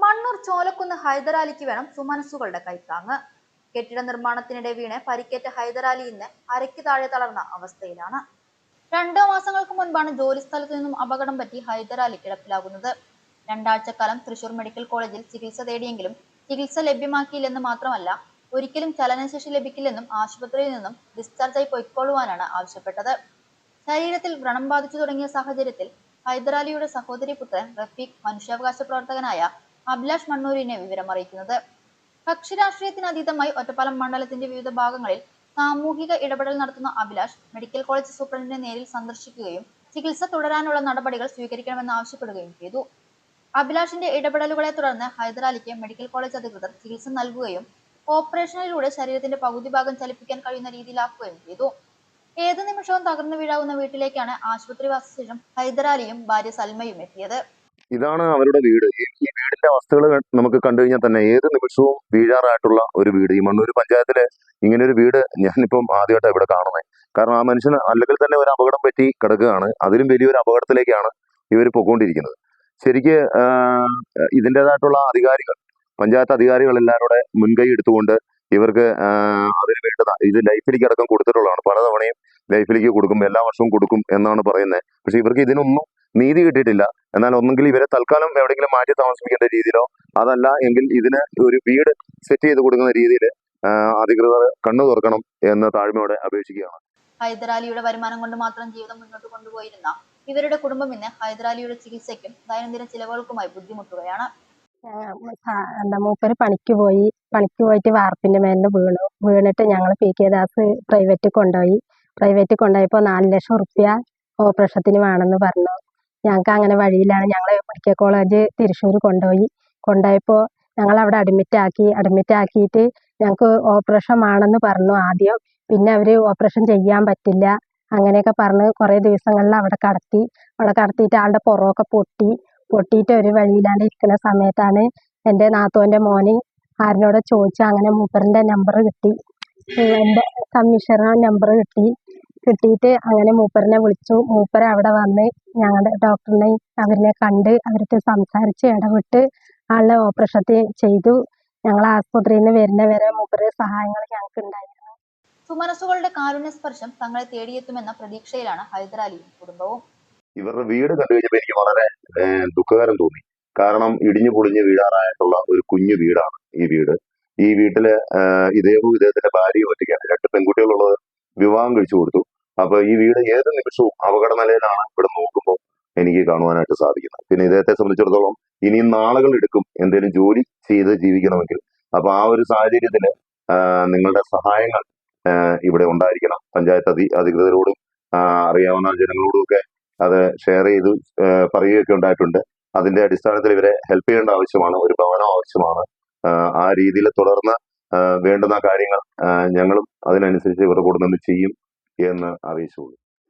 മണ്ണൂർ ചോലക്കുന്ന് ഹൈദരാലിക്ക് വേണം സുമനസ്സുകളുടെ കൈത്താങ്ങ്. കെട്ടിട നിർമ്മാണത്തിനിടെ വീണ് പരിക്കേറ്റ ഹൈദരാലി ഇന്ന് അരയ്ക്ക് താഴെ തളർന്ന അവസ്ഥയിലാണ്. 2 മാസങ്ങൾക്ക് മുൻപാണ് ജോലിസ്ഥലത്തു നിന്നും അപകടം പറ്റി ഹൈദരാലി കിടപ്പിലാകുന്നത്. 2 ആഴ്ചക്കാലം തൃശൂർ മെഡിക്കൽ കോളേജിൽ ചികിത്സ തേടിയെങ്കിലും ചികിത്സ ലഭ്യമാക്കിയില്ലെന്ന് മാത്രമല്ല, ഒരിക്കലും ചലനശേഷി ലഭിക്കില്ലെന്നും ആശുപത്രിയിൽ നിന്നും ഡിസ്ചാർജായി പൊയ്ക്കൊള്ളുവാനാണ് ആവശ്യപ്പെട്ടത്. ശരീരത്തിൽ വ്രണം ബാധിച്ചു തുടങ്ങിയ സാഹചര്യത്തിൽ ഹൈദരാലിയുടെ സഹോദരി പുത്രൻ റഫീഖ് മനുഷ്യാവകാശ പ്രവർത്തകനായ അഭിലാഷ് മണ്ണൂരിനെ വിവരമറിയിക്കുന്നത്. കക്ഷി രാഷ്ട്രീയത്തിനതീതമായി ഒറ്റപ്പാലം മണ്ഡലത്തിന്റെ വിവിധ ഭാഗങ്ങളിൽ സാമൂഹിക ഇടപെടൽ നടത്തുന്ന അഭിലാഷ് മെഡിക്കൽ കോളേജ് സൂപ്രണ്ടിനെ നേരിൽ സന്ദർശിക്കുകയും ചികിത്സ തുടരാനുള്ള നടപടികൾ സ്വീകരിക്കണമെന്ന് ആവശ്യപ്പെടുകയും ചെയ്തു. അഭിലാഷിന്റെ ഇടപെടലുകളെ തുടർന്ന് ഹൈദരാലിക്ക് മെഡിക്കൽ കോളേജ് അധികൃതർ ചികിത്സ നൽകുകയും ഓപ്പറേഷനിലൂടെ ശരീരത്തിന്റെ പകുതി ഭാഗം ചലിപ്പിക്കാൻ കഴിയുന്ന രീതിയിലാക്കുകയും ചെയ്തു. ഏതു നിമിഷവും തകർന്നു വീഴാവുന്ന വീട്ടിലേക്കാണ് ആശുപത്രിവാസശേഷം ഹൈദരാലിയും ഭാര്യ സൽമയും എത്തിയത്. ഇതാണ് അവരുടെ വീട്. ഈ വീടിന്റെ അവസ്ഥകൾ നമുക്ക് കണ്ടു കഴിഞ്ഞാൽ തന്നെ ഏത് നിമിഷവും വീഴാറായിട്ടുള്ള ഒരു വീട്. ഈ മണ്ണൂർ പഞ്ചായത്തിലെ ഇങ്ങനെ ഒരു വീട് ഞാനിപ്പം ആദ്യമായിട്ടാണ് ഇവിടെ കാണുന്നത്. കാരണം ആ മനുഷ്യന് അല്ലെങ്കിൽ തന്നെ ഒരു അപകടം പറ്റി കിടക്കുകയാണ്. അതിലും വലിയൊരു അപകടത്തിലേക്കാണ് ഇവർ പൊക്കോണ്ടിരിക്കുന്നത്. ശരിക്ക് ഇതിൻ്റെതായിട്ടുള്ള അധികാരികൾ, പഞ്ചായത്ത് അധികാരികൾ എല്ലാവരും കൂടെ മുൻകൈ എടുത്തുകൊണ്ട് ഇവർക്ക് അതിന് വേണ്ടത് ഇത് ലൈഫിലേക്ക് അടക്കം കൊടുത്തിട്ടുള്ളതാണ്. പലതവണയും ലൈഫിലേക്ക് കൊടുക്കും, എല്ലാ വർഷവും കൊടുക്കും എന്നാണ് പറയുന്നത്. പക്ഷെ ഇവർക്ക് ഇതിനൊന്നും നീതി കിട്ടിയിട്ടില്ല. എന്നാൽ ഒന്നെങ്കിൽ ഇവരെ തൽക്കാലം എവിടെയെങ്കിലും മാറ്റി താമസിപ്പിക്കേണ്ട രീതിയിലോ അതല്ല എങ്കിൽ ഇതിന് ഒരു വീട് സെറ്റ് ചെയ്ത് കൊടുക്കുന്ന രീതിയിൽ അധികൃതർ കണ്ണു തുറക്കണം എന്ന് താഴ്മയോടെ അപേക്ഷിക്കുകയാണ്. ഹൈദരാലിയുടെ വരുമാനം കൊണ്ട് മാത്രം ജീവിതം മുന്നോട്ട് കൊണ്ടുപോയിരുന്ന ഇവരുടെ കുടുംബം ഇന്ന് ഹൈദരാലിയുടെ ചികിത്സയ്ക്കും ദൈനംദിന ചിലവുകൾക്കുമായി ബുദ്ധിമുട്ടുകയാണ്. മൂപ്പര് പണിക്ക് പോയിട്ട് വാർപ്പിന്റെ മേലിൽ വീണിട്ട് ഞങ്ങൾ PK ദാസ് പ്രൈവറ്റ് കൊണ്ടുപോയപ്പോൾ 4 ലക്ഷം റുപ്യ ഓപ്പറേഷത്തിന് വേണമെന്ന് പറഞ്ഞു. ഞങ്ങൾക്ക് അങ്ങനെ വഴിയിലാണ്. ഞങ്ങൾ മെഡിക്കൽ കോളേജ് തൃശ്ശൂർ കൊണ്ടുപോയപ്പോൾ ഞങ്ങൾ അവിടെ അഡ്മിറ്റ് ആക്കിയിട്ട് ഞങ്ങൾക്ക് ഓപ്പറേഷൻ വേണമെന്ന് പറഞ്ഞു ആദ്യം. പിന്നെ അവർ ഓപ്പറേഷൻ ചെയ്യാൻ പറ്റില്ല അങ്ങനെയൊക്കെ പറഞ്ഞ് കുറേ ദിവസങ്ങളിൽ അവിടെ കടത്തിയിട്ട് ആളുടെ പുറമൊക്കെ പൊട്ടിയിട്ട് ഒരു വഴിയിലാണ് ഇരിക്കുന്ന സമയത്താണ് എൻ്റെ നാത്തൂൻ്റെ മോന് ആരിനോട് ചോദിച്ചു. അങ്ങനെ മൂപ്പറിൻ്റെ നമ്പർ കിട്ടി, എൻ്റെ കമ്മീഷണർ നമ്പർ കിട്ടിയിട്ട് അങ്ങനെ മൂപ്പറിനെ വിളിച്ചു. മൂപ്പർ അവിടെ വന്ന് ഞങ്ങളുടെ ഡോക്ടറിനെ അവരിനെ കണ്ട് അവർക്ക് സംസാരിച്ച് ഇടപെട്ട് ആളുടെ ഓപ്പറേഷൻ ചെയ്തു. ഞങ്ങൾ ആസ്പത്രിയിൽ നിന്ന് വരുന്നവരെ മൂപ്പരുടെ സഹായങ്ങൾ ഞങ്ങൾക്ക് ഉണ്ടായിരുന്നു. സുമനസ്സുകളുടെ കാരുണ്യ സ്പർശം തങ്ങളെ തേടിയെത്തുമെന്ന പ്രതീക്ഷയിലാണ് ഹൈദരാലിയും കുടുംബവും. ഇവരുടെ വീട് കണ്ടു കഴിഞ്ഞപ്പോൾ എനിക്ക് വളരെ ദുഃഖകരം തോന്നി. കാരണം ഇടിഞ്ഞു പൊളിഞ്ഞ് വീഴാറായിട്ടുള്ള ഒരു കുഞ്ഞു വീടാണ് ഈ വീട്ടില് ഇദ്ദേഹത്തിന്റെ ഭാര്യയും ഒറ്റയ്ക്കാണ്. 2 പെൺകുട്ടികളുള്ളത് വിവാഹം കഴിച്ചു കൊടുത്തു. അപ്പൊ ഈ വീട് ഏത് നിമിഷവും അപകട നിലയിലാണ് ഇവിടെ നോക്കുമ്പോൾ എനിക്ക് കാണുവാനായിട്ട് സാധിക്കുന്നത്. പിന്നെ ഇദ്ദേഹത്തെ സംബന്ധിച്ചിടത്തോളം ഇനിയും നാളുകൾ എടുക്കും എന്തെങ്കിലും ജോലി ചെയ്ത് ജീവിക്കണമെങ്കിൽ. അപ്പൊ ആ ഒരു സാഹചര്യത്തില് നിങ്ങളുടെ സഹായങ്ങൾ ഇവിടെ ഉണ്ടായിരിക്കണം. പഞ്ചായത്ത് അധികൃതരോടും അറിയാവുന്ന ജനങ്ങളോടും ഒക്കെ അത് ഷെയർ ചെയ്ത് പറയുകയൊക്കെ ഉണ്ടായിട്ടുണ്ട്. അതിന്റെ അടിസ്ഥാനത്തിൽ ഇവരെ ഹെൽപ്പ് ചെയ്യേണ്ട ആവശ്യമാണ്. ഒരു ഭവനം ആവശ്യമാണ്. ആ രീതിയിൽ തുടർന്ന് വേണ്ടുന്ന കാര്യങ്ങൾ ഞങ്ങളും അതിനനുസരിച്ച് ഇവരുടെ കൂടെ നിന്ന് ചെയ്യും എന്ന് അറിയിച്ചുള്ളൂ.